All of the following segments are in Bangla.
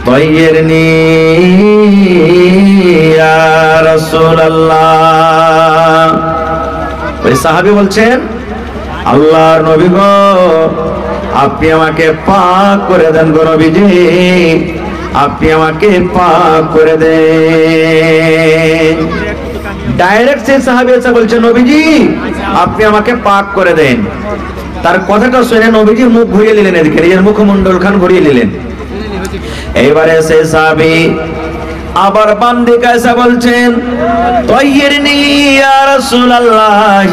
তাইয়িরনি ইয়া রাসূলুল্লাহ। ওই সাহাবী বলছেন, আল্লাহর নবী গো, আপনি আমাকে পাক করে দেন গো নবীজি, আপনি আমাকে পাক করে দেন। ডাইরেক্ট সেই সাহাবী এসে বলছেন, নবীজি আপনি আমাকে পাক করে দেন। তার কথাটা শুনে নবীজি মুখ ঘুরিয়ে নিলেন, এদিকে নিজের মুখমণ্ডল খান ঘুরিয়ে নিলেন। এইবারে সেই সাহাবী আবার বাম দিকে এসে বলছেন, তাইয়িরনি ইয়া রাসূলুল্লাহ,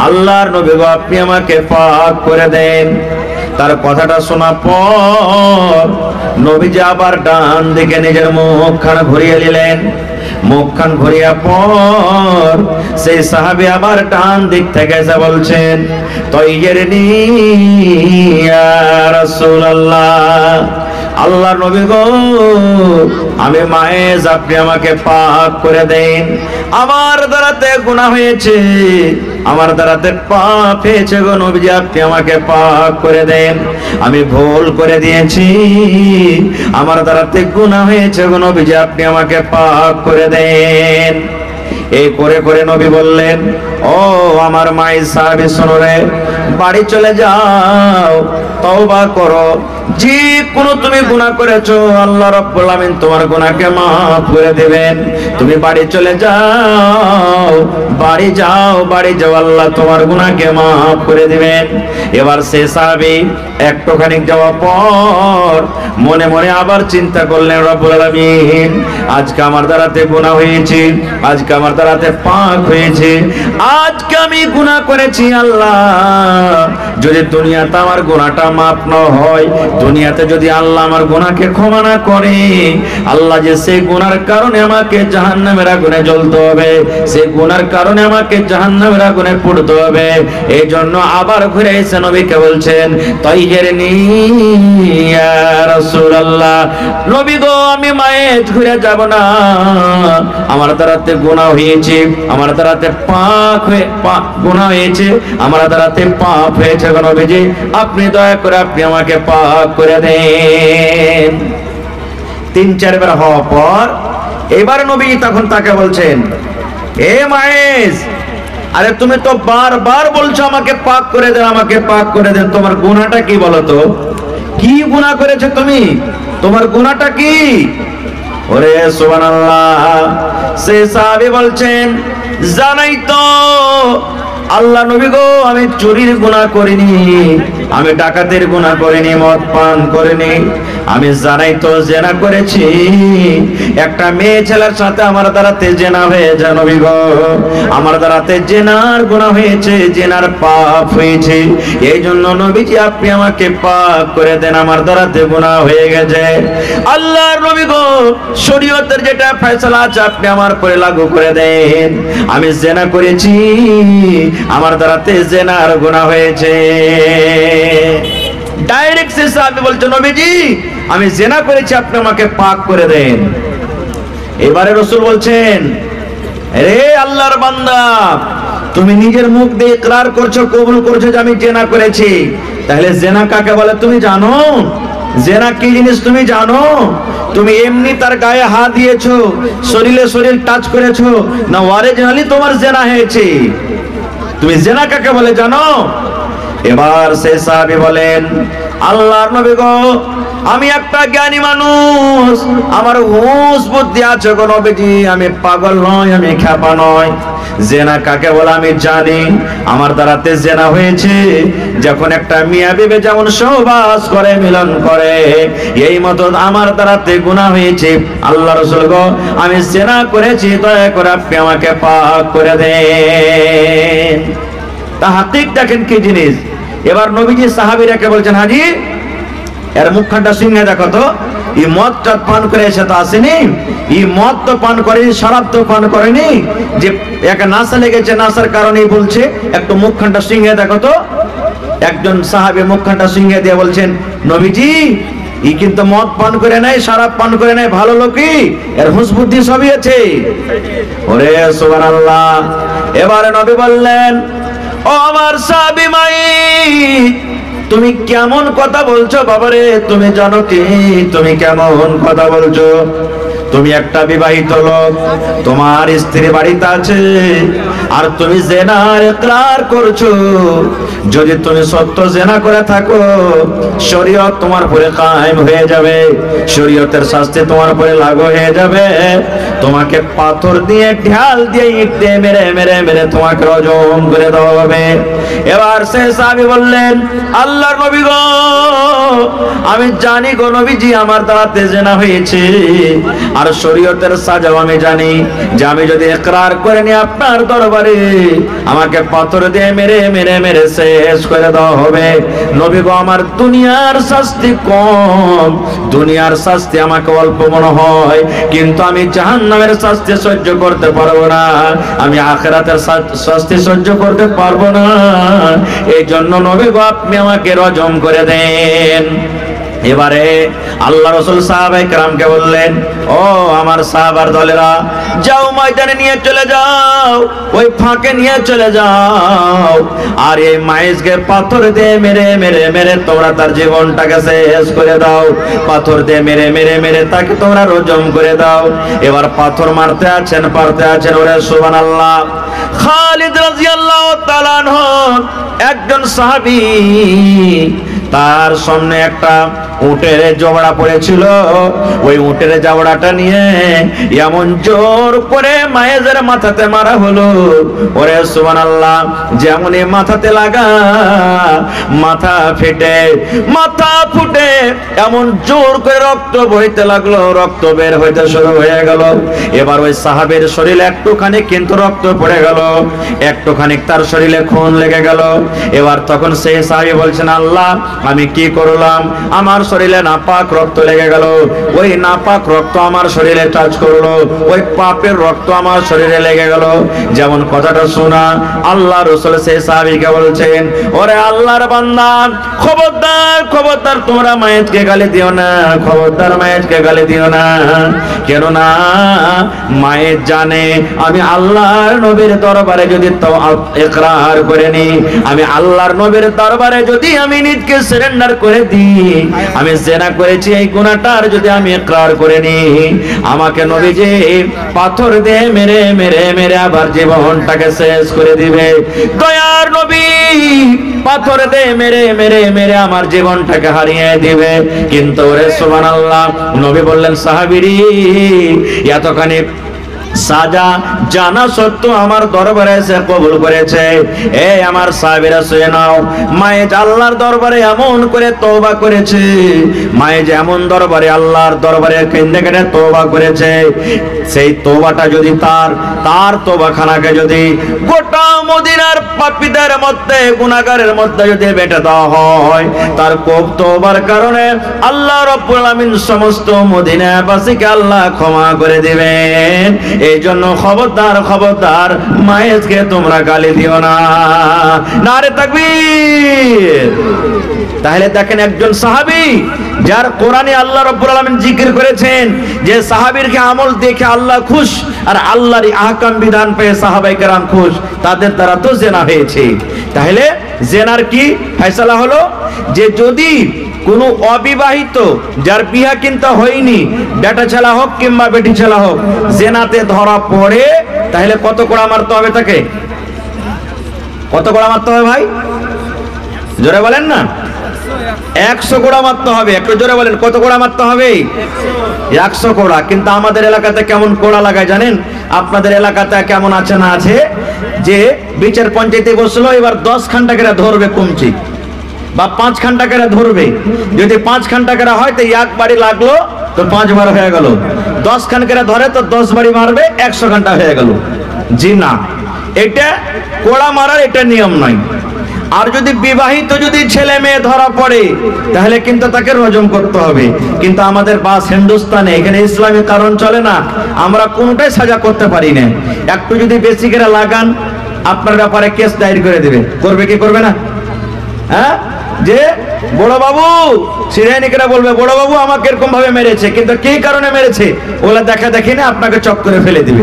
আল্লাহর নবী গো, আপনি আমাকে পাক করে দেন। তার কথাটা শোনার পর নবীজি আবার ডান দিকে নিজের মুখখান ঘুরিয়ে নিলেন। মুখখান ঘুরিয়ে পর সেই সাহাবী আবার ডান দিক থেকে এসে বলছেন, তাইয়িরনি ইয়া রাসূলুল্লাহ, আল্লাহর নবী গো, আমি মায়েজ, আপনি আমাকে পাক করে দেন। আমার দ্বারাতে গুনাহ হয়েছে, আমার দ্বারাতে পাপ হয়েছে গো নবীজি, আপনি আমাকে পাক করে দেন। আমি ভুল করে দিয়েছি, আমার দ্বারাতে গুনাহ হয়েছে গো নবীজি, আপনি আমাকে পাক করে দেন। এই করে করে নবী বললেন, ও আমার মায়ের সাহাবী, শোনো রে, বাড়ি চলে যাও, তওবা করো। যে কোনো তুমি গুনাহ করেছো, আল্লাহ রাব্বুল আমিন তোমার গুনাহকে মাফ করে দেবেন। তুমি বাড়ি চলে যাও, বাড়ি যাও, বাড়ি যাও, আল্লাহ তোমার গুনাহকে মাফ করে দিবেন। এবার সে সাহাবী একটুখানি যাওয়ার পর মনে মনে আবার চিন্তা করলেন, রব্বুল আলামিন, আজকে আমার দ্বারাতে গুনাহ হয়েছে, আজকে আমার দ্বারাতে পাক হয়েছে, আজকে আমি গুনাহ করেছি। আল্লাহ যদি দুনিয়াতে আমার গুনাহটা মাফ না হয়, দুনিয়াতে যদি আল্লাহ আমার গুনাহকে ক্ষমা না করে, আল্লাহ যে সেই গুনার কারণে আমাকে জাহান্নামের আগুনে জ্বলতে হবে, সেই গুনার কারণে আমাকে জাহান্নামের আগুনে পুড়তে হবে। এই জন্য আবার ঘুরে এসে নবীকে বলছেন, তাইয়িরনি ইয়া রাসূলুল্লাহ, নবী গো, আমি মায়ের ঘুরে যাব না, আমার দ্বারাতে গুনাহ হয়েছে, আমার দ্বারাতে পাক হয়ে গুনাহ হয়েছে, আমার দ্বারাতে পাপ হয়েছে গো নবীজি, আপনি দয়া করে আপনি আমাকে পাক করে দেন। ৩-৪ বার হওয়ার পর এবার নবী তখন তাকে বলছেন, এ মায়েজ, আরে তুমি তো বারবার বলছো আমাকে পাক করে দেন, আমাকে পাক করে দেন, তোমার গুনাহটা কি বলো তো? কি গুনাহ করেছো তুমি? তোমার গুনাহটা কি? ওরে সুবহানাল্লাহ। সে সাহাবী বলছেন, জানাই তো আল্লাহ নবী গো, আমি চুরির গুনাহ করিনি, আমি ডাকাতের গুনাহ করিনি, মদ পান করিনি, আমি জানাই তো জিনা করেছি, একটা মেয়ে ছেলের সাথে আমার দ্বারাতে জিনা হয়েছে নবী গো, আমার দ্বারাতে জিনার গুনাহ হয়েছে, জিনার পাপ হয়েছে। এই জন্য নবীজি আপনি আমাকে পাক করে দেন, আমার দ্বারাতে গুনাহ হয়ে গেছে। আল্লাহর নবী গো, শরীয়তের যেটা ফয়সালা আছে আপনি আমার উপরে লাগু করে দেন। আমি জিনা করেছি, আমার দ্বারাতে জিনার গুনাহ হয়েছে। ডাইরেক্ট সে সাহাবী বলছে, নবীজি আমি জিনা করেছি, আপনি আমাকে পাক করে দেন। এবারে রাসূল বলছেন, রে আল্লাহর বান্দা, তুমি নিজের মুখ দিয়ে ইকরার করছো, কবুল করছো যে আমি জিনা করেছি, তাহলে জিনা কাকে বলে তুমি জানো? জিনা কি জিনিস তুমি জানো? তুমি এমনি তার গায়ে হাত দিয়েছো, শরীরে শরীর টাচ করেছো, না অরিজিনালি তোমার জিনা হয়েছে? তুমি জিনা কাকে বলে জানো? এবার সেই সাহাবী বলেন, আল্লাহর নবী গো, আমি একটা জ্ঞানী মানুষ, আমার হুঁশ বুদ্ধি আছে গো নবীজি, আমি পাগল নয়, আমি খেপা নয়। জিনা কাকে বলে আমি জানি, আমার দ্বারাতে জিনা হয়েছে যখন একটা মিয়া বিবি যেমন সহবাস করে, মিলন করে, এই মতো আমার দ্বারাতে গুনাহ হয়েছে। আল্লাহ রাসূল গো, আমি জিনা করেছি, দয়া করে আপনি আমাকে পাক করে দেন। তাহকিক দেখেন কি জিনিস। এবার নবীজি সাহাবীরাকে বলছেন, হাজি এর মুখখানটা শুনে দেখো তো, এই মদটা পান করে এসে তো আসেনি, এই মদ তো পান করেনি, শরাব তো পান করেনি, যে একা নাশা লেগেছে, নাশার কারণেই বলছে, একটু মুখখানটা শুনে দেখো তো। একজন সাহাবী মুখখানটা শুনে দিয়ে বলছেন, নবীজি ই কিন্তু মদ পান করে নাই, শরাব পান করে নাই, ভালো লোকই, এর হুঁশ বুদ্ধি সবই আছে। ওরে সুবহানাল্লাহ। এবারে নবী বললেন, ও আমার সাহাবী মাই, তুমি কেমন কথা বলছো বাবারে, তুমি জানো কি তুমি কেমন কথা বলছো? তুমি একটা বিবাহিত লোক, তোমার স্ত্রী বাড়িতে আছে, আর তুমি জেনার ইকরার করছো। যদি তুমি সত্য জেনা করে থাকো, শরীয়ত তোমার উপরে কায়েম হয়ে যাবে, শরীয়তের শাস্তি তোমার উপরে লাগু হয়ে যাবে। তোমাকে পাথর দিয়ে, ঢাল দিয়ে, ইট দিয়ে মেরে মেরে মেরে তোমাকে রজম করে দেওয়া হবে। এবার সে সাহাবী বললেন, আল্লাহর নবী গো, আমি জানি গো নবীজি আমার দ্বারাতে জেনা হয়েছে, আর শরীয়তের সাজাও আমি জানি যে আমি যদি ইকরার করে নি আপনার দরবারে, আমাকে পাথর দিয়ে মেরে মেরে মেরে শেষ করে দেওয়া হবে। নবী গো, আমার দুনিয়ার শাস্তি কম, দুনিয়ার শাস্তি আমাকে অল্প মনে হয়, কিন্তু আমি জাহান্নামের শাস্তি সহ্য করতে পারবো না, আমি আখিরাতের শাস্তি সহ্য করতে পারবো না। এই জন্য নবী গো, আপনি আমাকে রজম করে দেন। এবারে আল্লাহ রাসূল সাহাবায়ে কেরামকে বললেন, ও আমার সাহাবার দলেরা, যাও ময়দানে নিয়ে চলে যাও, ওই ফাঁকে নিয়ে চলে যাও, আর এই মাইজকে পাথর দিয়ে মেরে মেরে মেরে তোমরা তার জীবনটাকে শেষ করে দাও, পাথর দিয়ে মেরে মেরে মেরে তাকে তোমরা রজম করে দাও। এবার পাথর মারতে আছেন, ওরে সুবহানাল্লাহ। খালিদ রাদিয়াল্লাহু তাআলা আনহু একজন সাহাবী, তার সামনে একটা উটের জবড়া পড়েছিল, ওই উটের জবড়াটা নিয়ে এমন জোর করে মায়েজের মাথাতে মারা হলো, ওরে সুবহানাল্লাহ। যেমনই মাথাতে লাগা, মাথা ফুটে এমন জোর করে রক্ত বইতে লাগলো, রক্ত বের হইতে শুরু হয়ে গেল। এবার ওই সাহাবীর শরীরে একটুখানি কিন্তু রক্ত পড়ে গেল, একটুখানি তার শরীরে খুন লেগে গেল। এবার তখন সেই সাহাবী বলছেন, আল্লাহ আমি কি করলাম, আমার শরীরে নাপাক রক্ত লেগে গেল, ওই নাপাক রক্ত আমার শরীরে টাচ করলো, ওই পাপের রক্ত আমার শরীরে লেগে গেল। যেমন কথাটা শোনা, আল্লাহ রাসূল সেই সাহাবীকে বলছেন, ওরে আল্লাহর বান্দা, খবরদার খবরদার তোমরা মায়েতকে গালি দিও না, খবরদার মায়েতকে গালি দিও না। কেন না, মায়ের জানে আমি আল্লাহর নবীর দরবারে যদি তো ইকরার করে নি, আমি আল্লাহর নবীর দরবারে যদি আমি নিজকে সারেন্ডার করে দিই, আমি জেনা করেছি এই গুনাহটার যদি আমি ইকরার করে নি, আমাকে নবীজি পাথর দিয়ে মেরে মেরে মেরে আবার জীবনটাকে শেষ করে দিবে। দয়ার নবী পাথর দিয়ে মেরে মেরে মেরে আমার জীবনটাকে হারিয়ে দিবে। কিন্তু ওরে সুবহানাল্লাহ, নবী বললেন, সাহাবীরি এতখানি সাজা জানা সত্ত্বেও আমার দরবারে এসে কবুল করেছে। এই আমার সাহাবীরা শুনে নাও, মায়ে আল্লাহর দরবারে এমন করে তওবা করেছে, মায়ে যেমন দরবারে আল্লাহর দরবারে কেঁদে কেটে তওবা করেছে, সেই তওবাটা যদি তার তওবাখানাকে যদি গোটা মদিনার পাপীদের মধ্যে, গুনাহগারের মধ্যে যদি বেঁটে দেওয়া হয়, তার তওবার কারণে আল্লাহ রাব্বুল আলামিন সমস্ত মদিনাবাসীকে আল্লাহ ক্ষমা করে দিবেন। এই জন্য খবরদার খবরদার মায়েজকে তোমরা গালি দিও না। নারে তাকবীর। তাহলে দেখেন, একজন সাহাবী যার কোরআনে আল্লাহ রাব্বুল আলামিন জিকির করেছেন যে সাহাবীর আমল দেখে আল্লাহ খুশ, আর আল্লাহর আহকাম বিধান পেয়ে সাহাবায়ে কেরাম খুশ, তাদের দ্বারা তো জেনা হয়েছে। তাহলে জেনার কি ফয়সালা হলো, যে যদি কোন অবিবাহিত যার বিয়া কিন্তু হয়নি, বেটা ছেলা হোক কিংবা বেটি ছেলা হোক, জেনাতে ধরা পড়ে, তাহলে কত কোড়া মারতে হবে তাকে? কত কোড়া মারতে হবে ভাই? জোরে বলেন না। 100 কোড়া মারতে হবে। একটু জোরে বলেন, কত কোড়া মারতে হবে? 100 কোড়া। কিন্তু আমাদের এলাকাতে কেমন কোড়া লাগায় জানেন? আপনাদের এলাকাতে কেমন আছে না আছে, যে বিচার পঞ্চায়েতে বসলো, এবার 10 খান টাকা ধরবে কমছি, বা 5 খান টাকা ধরবে। যদি 5 খান টাকা হয় তো এক বাড়ি লাগলো তো 5 বার হয়ে গেল, 10 খান করে ধরে তো 10 বাড়ি মারবে, 100 ঘন্টা হয়ে গেল। জি না, এটা কোড়া মারার এটা নিয়ম নয়। আর যদি বিবাহিত যদি ছেলে মেয়ে ধরা পড়ে, তাহলে কিন্তু তাকে রজম করতে হবে। কিন্তু আমাদের বাস হিন্দুস্তানে এখানে ইসলামী কারণ চলে না, আমরা কোনটাই সাজা করতে পারি না। একটু যদি বেশি করে লাগান, আপনার ব্যাপারে কেস দায়ের করে দেবে। করবে কি করবে না? হ্যাঁ, যে বড় বাবু সিরাইনিকেরা বলবে, বড় বাবু আমাকে এরকম ভাবে মেরেছে, কিন্তু কি কারণে মেরেছে ওগুলা দেখা দেখি না, আপনাকে চক করে ফেলে দিবে।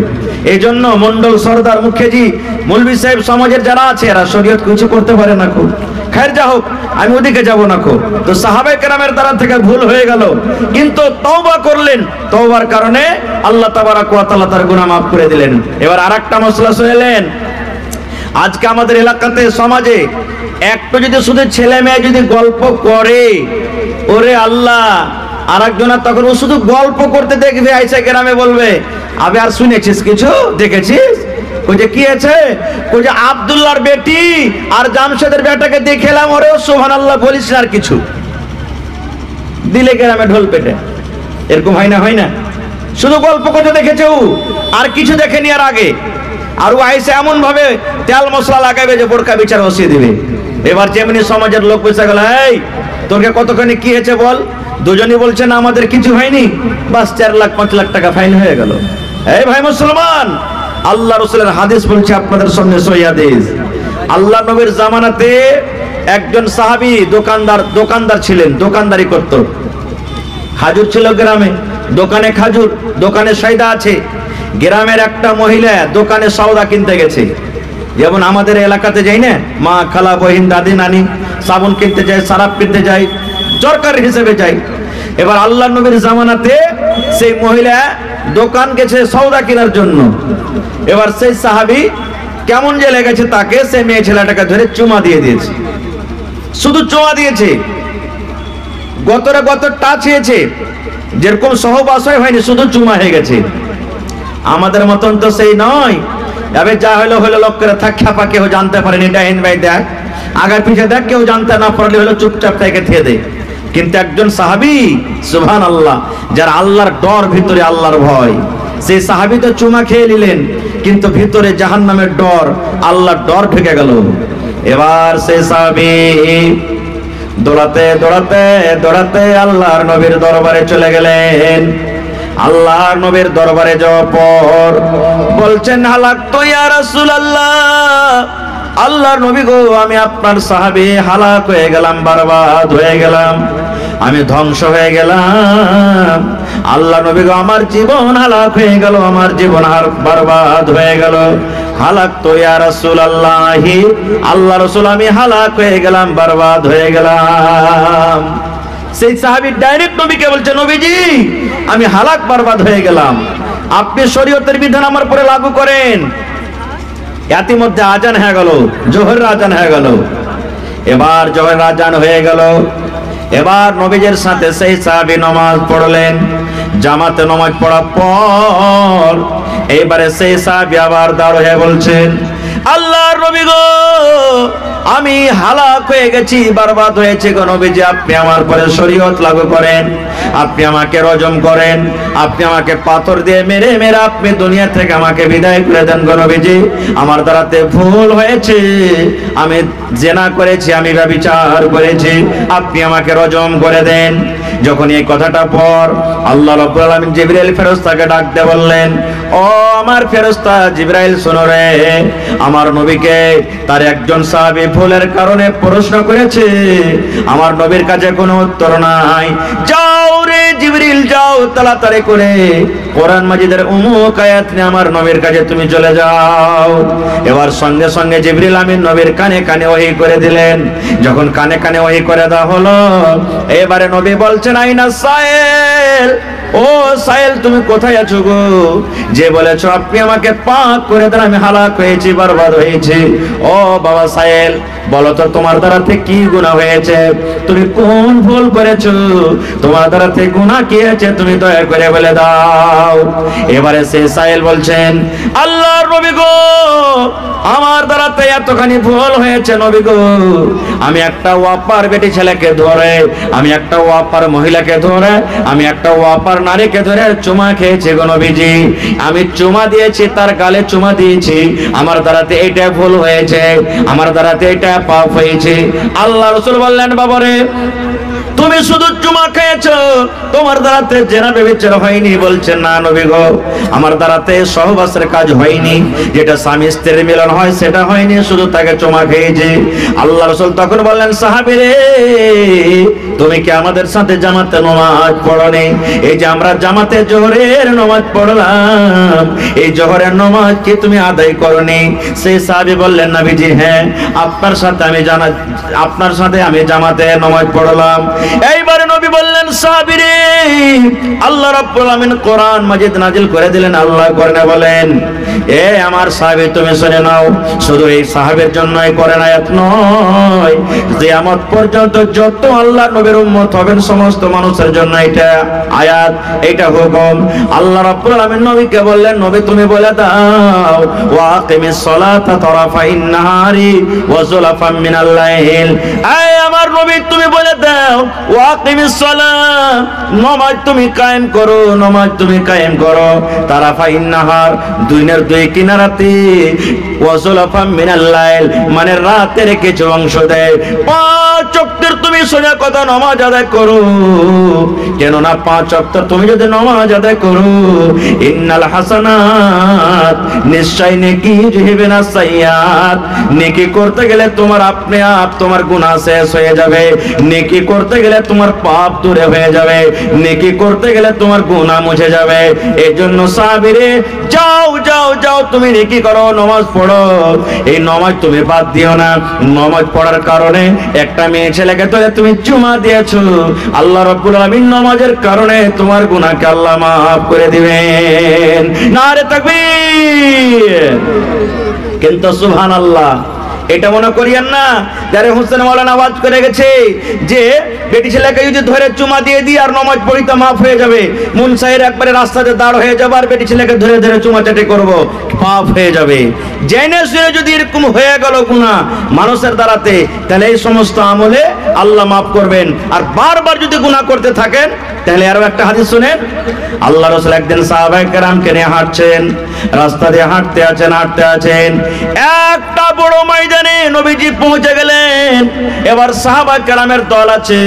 এই জন্য মন্ডল সরদার মুখিয়াজি মৌলভী সাহেব সমাজের যারা আছে এরা শরীয়ত কিছু করতে পারে না। খুব খৈর যা হোক, আমি ওদিকে যাব না। খুব তো সাহাবায়ে কেরামের দ্বারা থেকে ভুল হয়ে গেল, কিন্তু তওবা করলেন, তওবার কারণে আল্লাহ তাবারাক ওয়া তাআলা তার গুনাহ মাফ করে দিলেন। এবার আরেকটা মাসলা শুনলেন, আজকে আমাদের এলাকাতে সমাজে একটু যদি শুধু ছেলে মেয়ে যদি গল্প করে, ওরে আল্লাহ, আরেকজনের তখন ও শুধু গল্প করতে দেখবে, আইসা গ্রামে বলবে, আবে আর শুনেছিস কিছু, দেখেছিস? ওই যে কি আছে, ওই যে আব্দুল্লাহর বেটি আর জামশেদের বেটাকে দেখলাম, ওরে সুবহানাল্লাহ বলিস না আর কিছু, দিলে গ্রামে ঢোল পেটে। এরকম হয় না? হয় না? শুধু গল্প করতে দেখেছে ও, আর কিছু দেখেনি আর আগে। আর ও আইসে এমন ভাবে তেল মশলা লাগাবে যে বোরকা বিচার বসিয়ে দিবে। এবার যেমনি সমাজের লোক বসে গেল, এই তোকে কতখানি কি হয়েছে বল, দুজনই বলছে না আমাদের কিছু হয়নি, বাস 4 লাখ 5 লাখ টাকা ফাইন হয়ে গেল। এই ভাই মুসলমান, আল্লাহ রাসূলের হাদিস বলছে আপনাদের সামনে সহিহ হাদিস, আল্লাহ নবীর জামানাতে একজন সাহাবী দোকানদার ছিলেন, দোকানদারি করত। খাজুর ছিল গ্রামে, দোকানে খাজুর, দোকানে সয়দা আছে। গ্রামের একটা মহিলা দোকানে সওদা কিনতে গেছে, যেমন আমাদের এলাকাতে যাই না, মা খালা বহিন দাদি নানি সাবুন কিনতে যায়, সারাপ কিনতে যায়, দরকার হিসেবে যায়। এবার আল্লাহ নবীর জামানাতে সেই মহিলা দোকান গেছে সওদা কেনার জন্য। এবার সেই সাহাবী কেমন যে লেগেছে তাকে, সেই মেয়ে ছেলেটাকে ধরে চুমা দিয়ে দিয়েছে। শুধু চুমা দিয়েছে, গত টাচ হয়েছে, যেরকম সহবাসই হয়নি, শুধু চুমা হয়ে গেছে। আমাদের মতন তো সেই নয়, তবে যা হলো হলো, লোক করে থাক, খ্যাপা কেউ জানতে পারেনি, ডাইন ভাই দেখ, আগার পিছে দেখ, কেউ জানতে না পারলে হলো চুপচাপ থেকে থিয়ে দে। কিন্তু একজন সাহাবী সুবহানাল্লাহ, যার আল্লাহর ডর, ভিতরে আল্লাহর ভয়, সেই সাহাবী তো চুমা খেয়ে নিলেন, কিন্তু ভিতরে জাহান্নামের ডর, আল্লাহর ডর ঢুকে গেল। এবার সেই সাহাবী দৌড়াতে দৌড়াতে দৌড়াতে আল্লাহর নবীর দরবারে চলে গেলেন। আল্লাহর নবীর দরবারে যাওয়ার পর বলছেন, হালাক তো ইয়া রাসূলুল্লাহ, আল্লাহর নবী গো, আমি আপনার সাহাবী, হালাক হয়ে গেলাম, বরবাদ হয়ে গেলাম, আমি ধ্বংস হয়ে গেলাম। আল্লাহ নবী গো, আমার জীবন হালাক হয়ে গেল, আমার জীবন আর বরবাদ হয়ে গেল। হালাক তো ইয়া রাসূলুল্লাহ, আল্লাহ রাসূল, আমি হালাক হয়ে গেলাম, বরবাদ হয়ে গেলাম। সেই সাহাবী ডাইরেক্ট নবীকে বলছে, নবীজি আমি হালাক বরবাদ হয়ে গেলাম, আপনি শরীয়তের বিধান আমার পরে লাগু করেন। ইতিমধ্যে আজান হয়ে গেল, জোহরের আজান হয়ে গেল। এবার জোহরের আজান হয়ে গেল, এবার নবীজির সাথে সেই সাহাবী নামাজ পড়লেন। জামাতে নামাজ পড়ার পর এইবারে সেই সাহাবী আবার দাঁড় হয়ে বলছেন, আল্লাহর নবী গো, আমি হালাক হয়ে গেছি, বরবাদ হয়েছে গো নবীজি, আপনি আমার পরে শরীয়ত লাগু করেন, আপনি আমাকে রজম করেন, আপনি আমাকে পাথর দিয়ে মেরে মেরে আপনি দুনিয়া থেকে আমাকে বিদায় করে দেন গো নবীজি, আমার দ্বারাতে ভুল হয়েছে, আমি জিনা করেছি, আমি ব্যভিচার করেছি, আপনি আমাকে রজম করে দেন। যখন এই কথাটা পর আল্লাহ রাব্বুল আলামিন জিবরাইল ফেরেশতাকে ডাক দিয়ে বললেন, ও আমার ফেরেশতা জিবরাইল, শোনো রে, আমার নবীকে তার একজন সাহাবী ভুলের কারণে প্রশ্ন করেছে, আমার নবীর কাছে কোনো উত্তর নাই, যাও রে জিবরিল, যাও তাড়াতাড়ি করে কোরআন মাজিদের অমুক আয়াত নিয়ে আমার নবীর কাছে তুমি চলে যাও। এবার সঙ্গে সঙ্গে জিবরিল আমিন নবীর কানে কানে ওহী করে দিলেন। যখন কানে কানে ওহী করে দেওয়া হলো, এবারে নবী বলছেন, আইনা সাইল, ও সাইল, তুমি কোথায় আছো গো? যে বলেছো আপনি আমাকে পাক করে দেন, আমি হালাক হয়েছি, বরবাদ হয়েছি। ও বাবা সাইল, বলো তো তোমার দ্বারাতে কি গুনাহ হয়েছে, তুমি কোন ভুল করেছো, তোমার দ্বারাতে গুনাহ কি হয়েছে, তুমি দয়া করে বলে দাও। এবারে সে সাইল বলছেন, আল্লাহর নবী গো, আমার দ্বারাতে এতখানি ভুল হয়েছে নবী গো, আমি একটা ওয়াপার বেটি ছেলেকে ধরে, আমি একটা ওয়াপার মহিলাকে ধরে, আমি একটা ওয়াপার নারীকে ধরে চুমা খেয়েছি গো নবীজি, আমি চুমা দিয়েছি, তার গালে চুমা দিয়েছি, আমার দ্বারাতে এটা ভুল হয়েছে, আমার দ্বারাতে এটা পাপ হয়েছে। আল্লাহ রাসূল বললেন, বাবারে তুমি শুধু চুমা খেয়েছো, তোমার দ্বারাতে জেনা ব্যভিচার হয়নি। বলছেন, না নবী গো, আমার দ্বারাতে সহবাসের কাজ হয়নি, যেটা স্বামী স্ত্রীর মিলন হয় সেটা হয়নি, শুধু তাকে চুমা খেয়েছি। আল্লাহ রাসূল তখন বললেন, সাহাবী রে, তুমি কি আমাদের সাথে জামাতে নামাজ পড়নি? এই যে আমরা জামাতে জোহরের নামাজ পড়লাম, এই জোহরের নামাজ কি তুমি আদায় করনি? সেই সাহাবী বললেন, নবীজি হ্যাঁ, আপনার সাথে আমি জামাতে নামাজ পড়লাম। এইবারে নবী বললেন, সাহাবী রে, আল্লাহ রাব্বুল আলামিন কোরআন মাজিদ নাজিল করে দিলেন। আল্লাহ কোরআনে বলেন, এ আমার সাহাবী তুমি শুনে নাও, শুধু এই সাহাবীর জন্যই কোরআন আয়াত নয়, কিয়ামত পর্যন্ত যত আল্লাহর নবীর উম্মত হবেন সমস্ত মানুষের জন্য এটা আয়াত, এটা হুকুম। আল্লাহ রাব্বুল আলামিন নবীকে বললেন, নবী তুমি বলে দাও, ওয়া আকিমিস সালাতা তারাফাইন নাহারি ওয়া যুলাফাম মিনাল লাইল। এই আমার নবী তুমি বলে দাও, ওয়া আকিমিস সালাত, নামাজ তুমি কায়েম করো, নামাজ তুমি কায়েম করো, তারাফাইন নাহার, দিনের দুই কিনারাতে, ওয়া যুলাফাম মিনাল লাইল, মানে রাতের কিছু অংশ দেয়। 5 ওয়াক্তের তুমি সোজা কথা নামাজ আদায় করো, কেননা 5 ওয়াক্ত তুমি যদি নামাজ আদায় করো, ইন্নাল হাসানাত, নিশ্চয় নেকি যুহিবে না সাইয়াত, নেকি করতে গেলে তোমার আপনি আপ তোমার গুনাহ শেষ হয়ে যাবে, নেকি করতে গেলে তোমার পাপ দূরে হয়ে যাবে, নেকি করতে গেলে তোমার গুনাহ মুছে যাবে। এজন্য সাহাবীরে, যাও যাও যাও, তুমি নেকি করো, নামাজ পড়ো। এই নামাজ তুমি বাদ দিও না। নামাজ পড়ার কারণে একটা মেয়ে ছেলেকে তো তুমি চুমা দিয়েছো, আল্লাহ রাব্বুল আলামিন নামাজের কারণে তোমার গুনাহকে আল্লাহ মাফ করে দিবেন। নারে তাকবীর। কিন্তু সুবহানাল্লাহ, এটা মনে করিয়েন না যারা হোসেন মাওলানা আওয়াজ করে গেছে যে বেটি ছেলেকে যদি ধরে চুমা দিয়ে দিই আর নামাজ পড়ি তো মাফ হয়ে যাবে, মুনসাইর একবারে রাস্তাতে দাঁড় হয়ে যাবে আর বেটি ছেলেকে ধরে ধরে চুমাচাটি করব, মাফ হয়ে যাবে। জেনে শুনে যদি এরকম হয়ে গেল গুনাহ মানুষের দ্বারাতে, তাহলে এই সমস্ত আমলে আল্লাহ মাফ করবেন। আর বারবার যদি গুনাহ করতে থাকেন, তাহলে আরো একটা হাদিস শুনেন। আল্লাহ রাসূল একদিন সাহাবায়ে কেরামকে নিয়ে হাঁটছেন, রাস্তা দিয়ে হাঁটতে আছেন, একটা বড় ময়দানে নবীজি পৌঁছে গেলেন। এবার সাহাবা কেরামের দল আছে।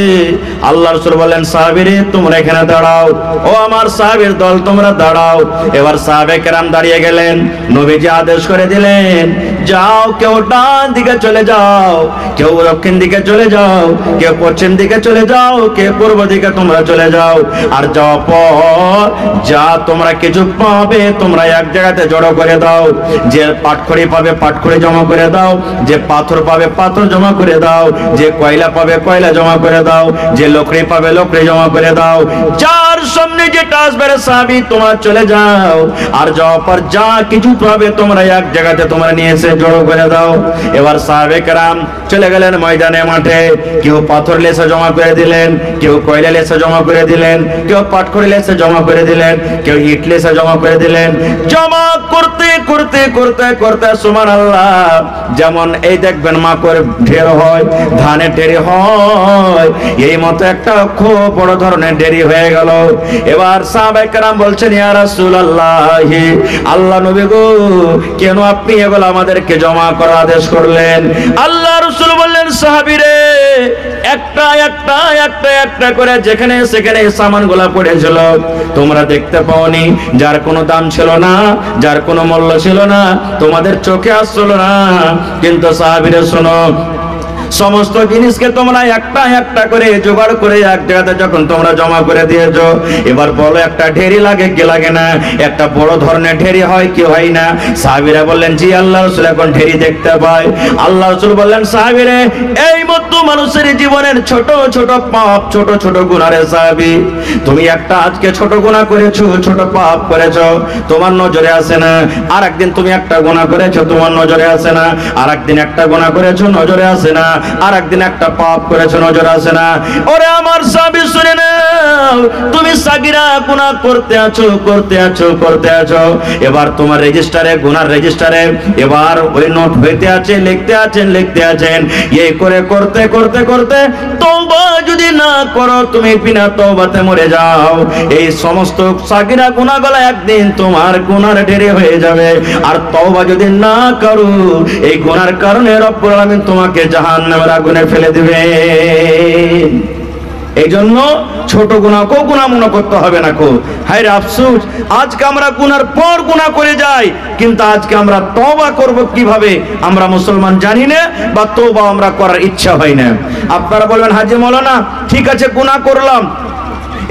আল্লাহ রাসূল বললেন, সাহাবীরে তোমরা এখানে দাঁড়াও, ও আমার সাহাবীর দল তোমরা দাঁড়াও। এবার সাহাবে কেরাম দাঁড়িয়ে গেলেন। নবীজি আদেশ করে দিলেন, যাও, কেউ ডান দিকে চলে যাও, কেউ দক্ষিণ দিকে চলে যাও, কেউ পশ্চিম দিকে চলে যাও, কেউ পূর্ব দিকে তোমরা চলে যাও। আর যাওয়ার পর যা তোমরা কিছু পাবে তোমরা এক জায়গাতে জড়ো করে দাও। যে পাটখড়ি পাবে পাটখড়ি জমা করে দাও, যে পাথর পাবে পাথর জমা করে দাও, যে কয়লা পাবে কয়লা জমা করে দাও, যে লকড়ি পাবে লকড়ি জমা করে দাও। যার সামনে যেটা আসবে সাহাবী তোমরা চলে যাও, আর যাওয়ার পর যা কিছু পাবে তোমরা এক জায়গাতে তোমরা নিয়ে এসে জড়ো করে দাও। এবার সাহাবে কেরাম চলে গেলেন ময়দানে মাঠে। কেউ পাথর লেসে জমা করে দিলেন, কেউ কয়লা লেসে জমা করে দিলেন, কেউ পাটখড়ি লেসে জমা করে দিলেন, কেউ ইট লেসে জমা করে দিলেন। জমা করতে করতে করতে করতে সুবহানাল্লাহ, যেমন এই দেখবেন মাকড় ঢের হয়, ধানের ঢেরি হয়, এই মতো একটা খুব বড় ধরনের ঢেরি হয়ে গেল। এবার সাহাবায়ে কেরাম বলছেন, ইয়া রাসূলুল্লাহ, আল্লাহ নবী গো, কেন আপনি এগুলো আমাদেরকে জমা করার আদেশ করলেন? আল্লাহ রাসূল বললেন, সাহাবীরে, একটা একটা একটা একটা করে যেখানে সেখানে সামানগুলো পড়েছিল তোমরা দেখতে পাওনি, যার কোনো দাম ছিল না, যার কোনো মূল্য ছিল না, তোমাদের চোখে আসছিল না। কিন্তু সাহাবীরা শোনো, সমস্ত জিনিসকে তোমরা একটা একটা করে জোগাড় করে এক জায়গাতে যখন তোমরা জমা করে দিয়েছো, এবার বলো একটা ঢেরি লাগে কি লাগে না? একটা বড় ধরনের ঢেরি হয় কি হয় না? সাহাবীরা বললেন, জি আল্লাহ রাসূল, এখন ঢেরি দেখতে পাই। আল্লাহ রাসূল বললেন, সাহাবীরে, এই মতো মানুষের জীবনের ছোট ছোট পাপ, ছোট ছোট গুনাহের সাহাবী, তুমি একটা আজকে ছোট গুনাহ করেছো, ছোট পাপ করেছো, তোমার নজরে আসে না। আর একদিন তুমি একটা গুনাহ করেছো, তোমার নজরে আসে না। আর একদিন একটা গুনাহ করেছো, নজরে আসে না। আর একদিন একটা পাপ করেছো, নজরে আসে না। ওরে আমার সাহাবী শুনে নাও, তুমি সাগীরা গুনাহ করতে আছো। এবার তোমার রেজিস্টারে, গুনার রেজিস্টারে এবার ওই নোট হইতে আছে, লিখতে আছেন। এই করে করতে করতে করতে তওবা যদি না করো, তুমি বিনা তওবাতে মরে যাও, এই সমস্ত সাগীরা গুনাহগুলো একদিন তোমার গুনার ঢেরে হয়ে যাবে। আর তওবা যদি না করো, এই গুনার কারণে রব্বুল আলামিন তোমাকে জাহান্নামের আগুনে ফেলে দিবে। এই জন্য ছোট গুনাহকেও গুনাহ মনে করতে হবে না কো। হায় রে আফসোস, আজকে আমরা গুনার পর গুনাহ করে যাই, কিন্তু আজকে আমরা তওবা করব কিভাবে আমরা মুসলমান জানি না, বা তওবা আমরা করার ইচ্ছা হয় না। আপনারা বলবেন হাজী মাওলানা ঠিক আছে গুনাহ করলাম,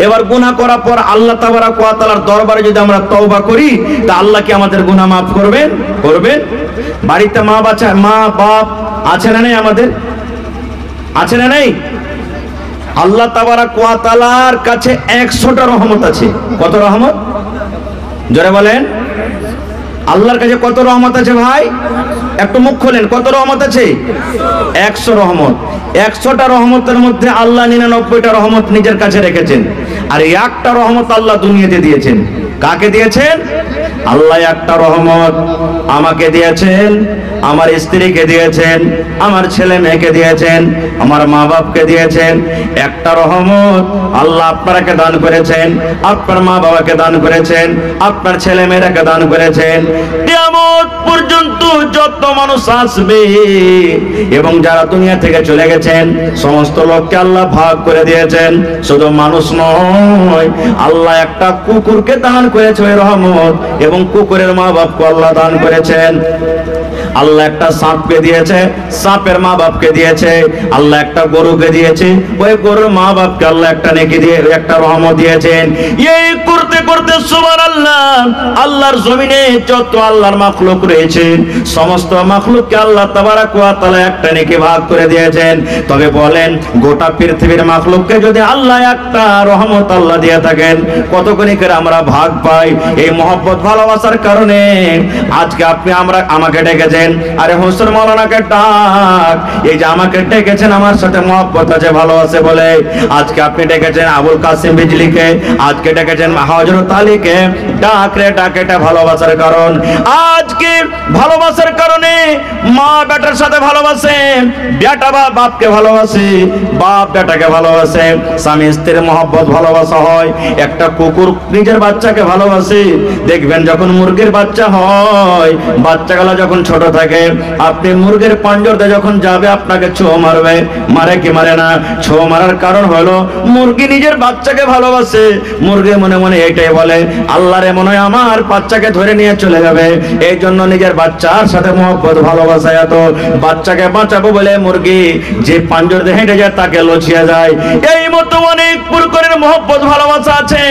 এবার গুনাহ করার পর আল্লাহ তাবারক ওয়া তাআলার দরবারে যদি আমরা তওবা করি তা আল্লাহ কি আমাদের গুনাহ মাফ করবেন? করবেন? বাড়িতে মা বাপ আছে না নেই? আমাদের আছে না নেই? আল্লাহ তাবারক ওয়া তাআলার কাছে 100টা রহমত আছে। কত রহমত? জোরে বলেন। আল্লাহর কাছে কত রহমত আছে ভাই? একটু মুখ খোলেন, কত রহমত আছে? 100 রহমত। 100টা রহমতের মধ্যে আল্লাহ 99টা রহমত নিজের কাছে রেখেছেন, আর একটা রহমত আল্লাহ দুনিয়াতে দিয়েছেন। কাকে দিয়েছেন? আল্লাহ একটা রহমত আমাকে দিয়েছেন, আমার স্ত্রীকে দিয়েছেন, আমার ছেলে মেয়েকে দিয়েছেন, আমার মা বাপকে দিয়েছেন। একটা রহমত আল্লাহ আপনাকে দান করেছেন, আপনার মা বাবাকে দান করেছেন, আপনার ছেলে মেয়েরাকে দান করেছেন। কিয়ামত পর্যন্ত যত মানুষ আসবে এবং যারা দুনিয়া থেকে চলে গেছেন সমস্ত লোককে আল্লাহ ভাগ করে দিয়েছেন। শুধু মানুষ নয়, আল্লাহ একটা কুকুরকে দান করেছে ওই রহমত, এবং কুকুরের মা বাপকে আল্লাহ দান করেছেন। আল্লাহ একটা সাপকে দিয়েছে, সাপের মা বাপকে দিয়েছে। আল্লাহ একটা গরুকে দিয়েছে, ওই গরুর মা বাপকে আল্লাহ একটা নেকি দিয়ে একটা রহমত দিয়েছেন। এই করতে করতে সুবহানাল্লাহ, আল্লাহর জমিনে যত আল্লাহর মাখলুক রয়েছে সমস্ত মাখলুককে আল্লাহ তাবারক ওয়া তাআলা একটা নেকি ভাগ করে দিয়েছেন। তবে বলেন গোটা পৃথিবীর মাখলুককে যদি আল্লাহ একটা রহমত আল্লাহ দিয়ে থাকেন, কতখানি করে আমরা ভাগ পাই? এই মহব্বত ভালোবাসার কারণে আজকে আপনি আমাকে ডেকেছেন, আরে হোসেন মাওলানাকে ডাক। এই যে আমাকে ডেকেছেন আমার সাথে মহব্বত আছে, ভালো আছে বলে আজকে আপনি ডেকেছেন আবুল কাসিম বিজলিকে, আজকে ডেকেছেন হযরত আলীকে। ডাক রে ডাক, এটা ভালোবাসার কারণ। আজকে ভালোবাসার কারণে মা বেটার সাথে ভালোবাসে, বেটা বাপকে ভালোবাসে, বাপ বেটাকে ভালোবাসে, স্বামী স্ত্রীর মহব্বত ভালোবাসা হয়। একটা কুকুর নিজের বাচ্চাকে ভালোবাসে। দেখবেন যখন মুরগির বাচ্চা হয়, বাচ্চাগুলো যখন ছোট থাকে, আপনি মুরগির পাঞ্জরতে যখন যাবে আপনাকে ছো মারবে, মারে কি মারে না? ছো মারার কারণ হলো মুরগি নিজের বাচ্চাকে ভালোবাসে। মুরগি মনে মনে এটাই বলে, আল্লাহ রে মনে হয় আমার বাচ্চাকে ধরে নিয়ে চলে যাবে, এই জন্য নিজের বাচ্চার সাথে মহব্বত ভালোবাসা এত। বাচ্চাকে বাঁচাবো বলে মুরগি যে পাঞ্জর দিয়ে হেঁটে যায় তাকে লচিয়ে যায়। এই মতো অনেক প্রকারের মহব্বত ভালোবাসা আছে।